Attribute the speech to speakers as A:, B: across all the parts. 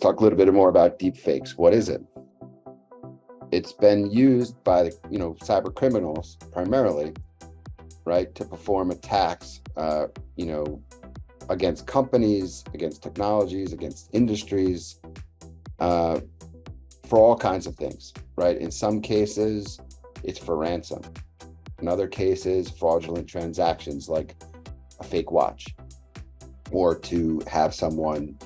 A: talk a little bit more about deepfakes. What is it? It's been used by the, cyber criminals primarily, right, to perform attacks, against companies, against technologies, against industries, for all kinds of things, right? In some cases, it's for ransom. In other cases, fraudulent transactions like a fake watch, or to have someone,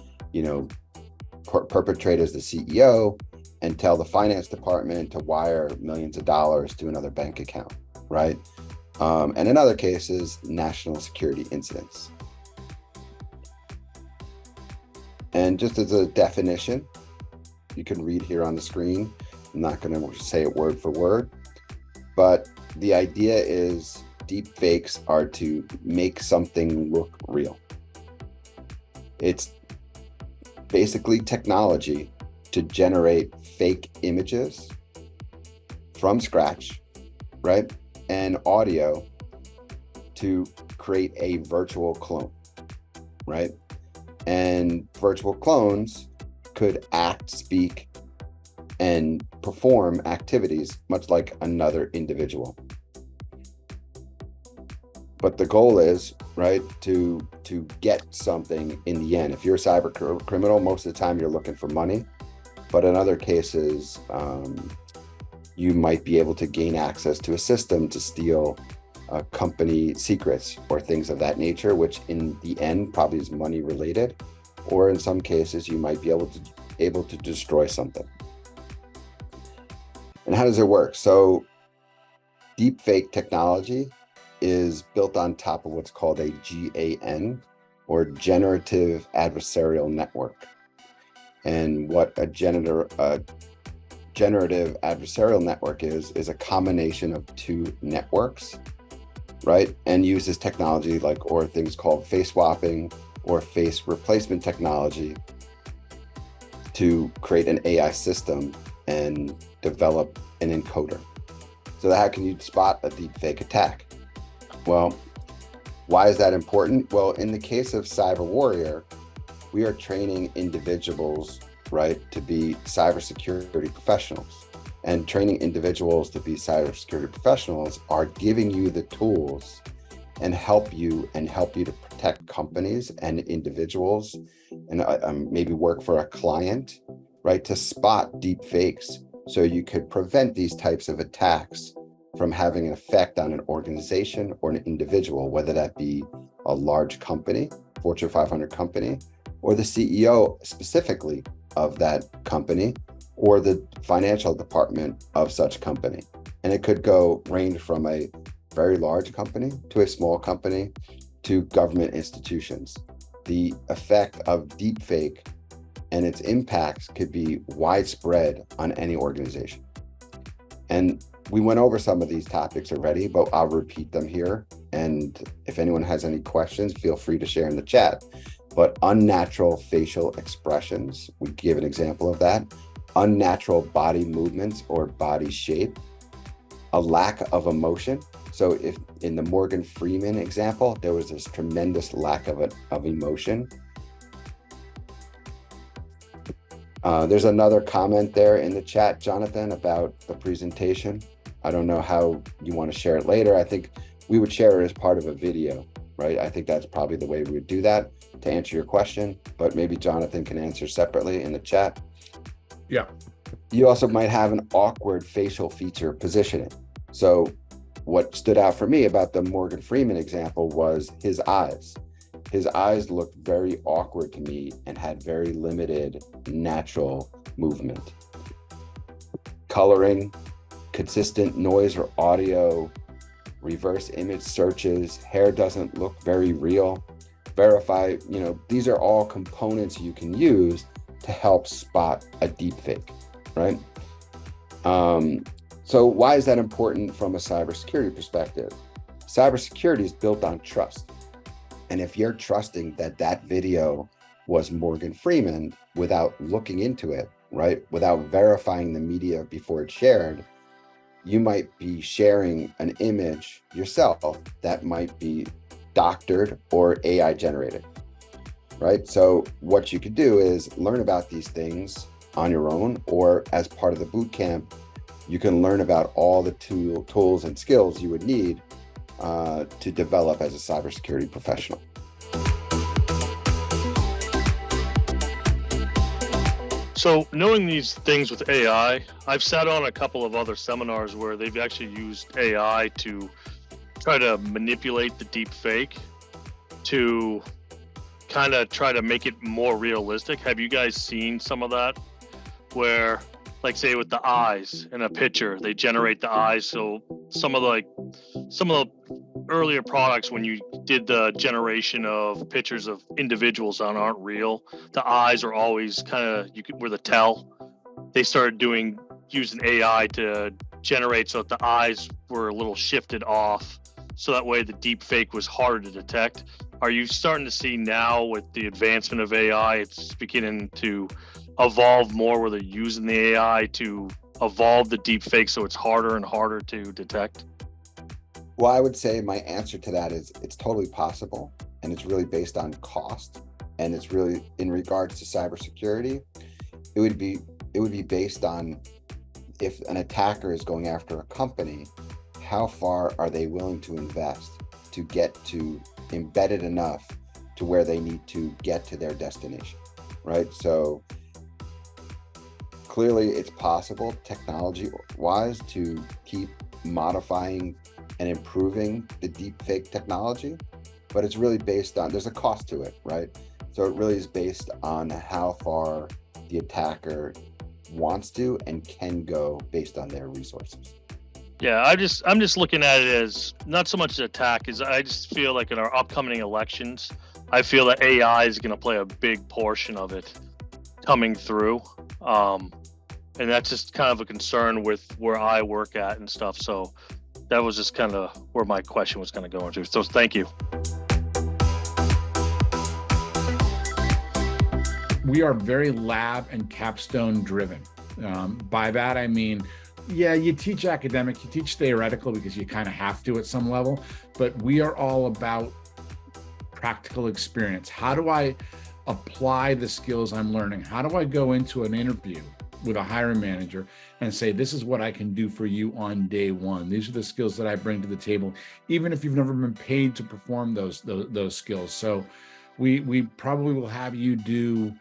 A: perpetrate as the CEO and tell the finance department to wire millions of dollars to another bank account, right? And in other cases, national security incidents. And just as a definition, you can read here on the screen. I'm not going to say it word for word, but the idea is deep fakes are to make something look real. It's basically technology to generate fake images from scratch, right? And audio to create a virtual clone, right? And virtual clones could act, speak, and perform activities much like another individual. But the goal is, right, to get something in the end. If you're a cyber criminal, most of the time you're looking for money. But in other cases, you might be able to gain access to a system to steal company secrets or things of that nature, which in the end probably is money related. Or in some cases, you might be able to destroy something. And how does it work? So deepfake technology is built on top of what's called a GAN, or generative adversarial network. And what a generative adversarial network is a combination of two networks, right? And uses technology or things called face swapping or face replacement technology to create an AI system and develop an encoder. So how can you spot a deepfake attack? Well, why is that important? Well, in the case of CyberWarrior, we are training individuals, right, to be cybersecurity professionals. And training individuals to be cybersecurity professionals are giving you the tools and help you to protect companies and individuals, and maybe work for a client, right, to spot deep fakes so you could prevent these types of attacks from having an effect on an organization or an individual, whether that be a large company, Fortune 500 company, or the CEO specifically of that company, or the financial department of such company. And it could range from a very large company to a small company to government institutions. The effect of deepfake and its impacts could be widespread on any organization. And we went over some of these topics already, but I'll repeat them here. And if anyone has any questions, feel free to share in the chat. But unnatural facial expressions, we give an example of that. Unnatural body movements or body shape. A lack of emotion. So if in the Morgan Freeman example, there was this tremendous lack of emotion. There's another comment there in the chat, Jonathan, about the presentation. I don't know how you want to share it later. I think we would share it as part of a video, right? I think that's probably the way we would do that to answer your question, but maybe Jonathan can answer separately in the chat.
B: Yeah.
A: You also might have an awkward facial feature positioning. So what stood out for me about the Morgan Freeman example was his eyes. His eyes looked very awkward to me and had very limited natural movement. Coloring, consistent noise or audio, reverse image searches, hair doesn't look very real. Verify, these are all components you can use to help spot a deepfake, right? So why is that important from a cybersecurity perspective? Cybersecurity is built on trust. And if you're trusting that video was Morgan Freeman without looking into it, right, without verifying the media before it's shared, you might be sharing an image yourself that might be doctored or AI generated. right? So what you could do is learn about these things on your own, or as part of the boot camp, you can learn about all the tools and skills you would need to develop as a cybersecurity professional.
B: So knowing these things with AI, I've sat on a couple of other seminars where they've actually used AI to try to manipulate the deep fake to kind of try to make it more realistic. Have you guys seen some of that? Where, like, say with the eyes in a picture, they generate the eyes. So some of the earlier products, when you did the generation of pictures of individuals that aren't real, the eyes are always kind of, were the tell. They started using AI to generate so that the eyes were a little shifted off, so that way the deep fake was harder to detect. Are you starting to see now, with the advancement of AI, it's beginning to evolve more where they're using the AI to evolve the deep fake so it's harder and harder to detect?
A: Well, I would say my answer to that is it's totally possible, and it's really based on cost, and it's really in regards to cybersecurity. It would be based on, if an attacker is going after a company, how far are they willing to invest to get to embedded enough to where they need to get to their destination, right? So clearly it's possible technology wise to keep modifying and improving the deep fake technology, but it's really based on, there's a cost to it, right? So it really is based on how far the attacker wants to and can go based on their resources.
B: Yeah, I'm just looking at it as not so much an attack, as I just feel like in our upcoming elections, I feel that AI is going to play a big portion of it coming through. And that's just kind of a concern with where I work at and stuff. So that was just kind of where my question was going to go into. So thank you.
C: We are very lab and capstone driven. By that, I mean, yeah, you teach academic, you teach theoretical because you kind of have to at some level, but we are all about practical experience. How do I apply the skills I'm learning? How do I go into an interview with a hiring manager and say, this is what I can do for you on day one. These are the skills that I bring to the table, even if you've never been paid to perform those skills. So we probably will have you do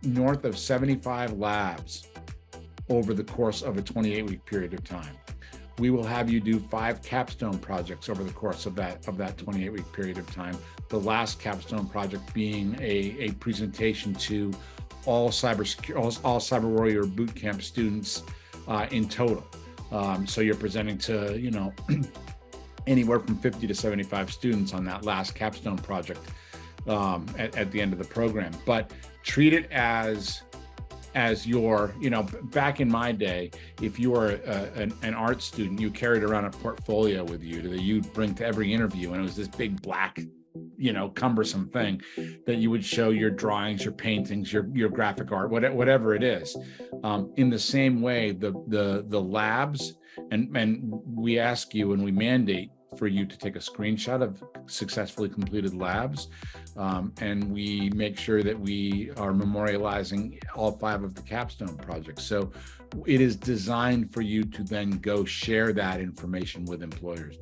C: north of 75 labs over the course of a 28-week period of time. We will have you do 5 capstone projects over the course of that 28-week period of time. The last capstone project being a presentation to all CyberWarrior bootcamp students in total. So you're presenting to, you know, anywhere from 50 to 75 students on that last capstone project at the end of the program. But treat it as your, you know, back in my day, if you were an art student, you carried around a portfolio with you that you'd bring to every interview, and it was this big black, you know, cumbersome thing that you would show your drawings, your paintings, your graphic art, whatever it is. In the same way, the labs, and we ask you and we mandate for you to take a screenshot of successfully completed labs, and we make sure that we are memorializing all 5 of the capstone projects. So it is designed for you to then go share that information with employers.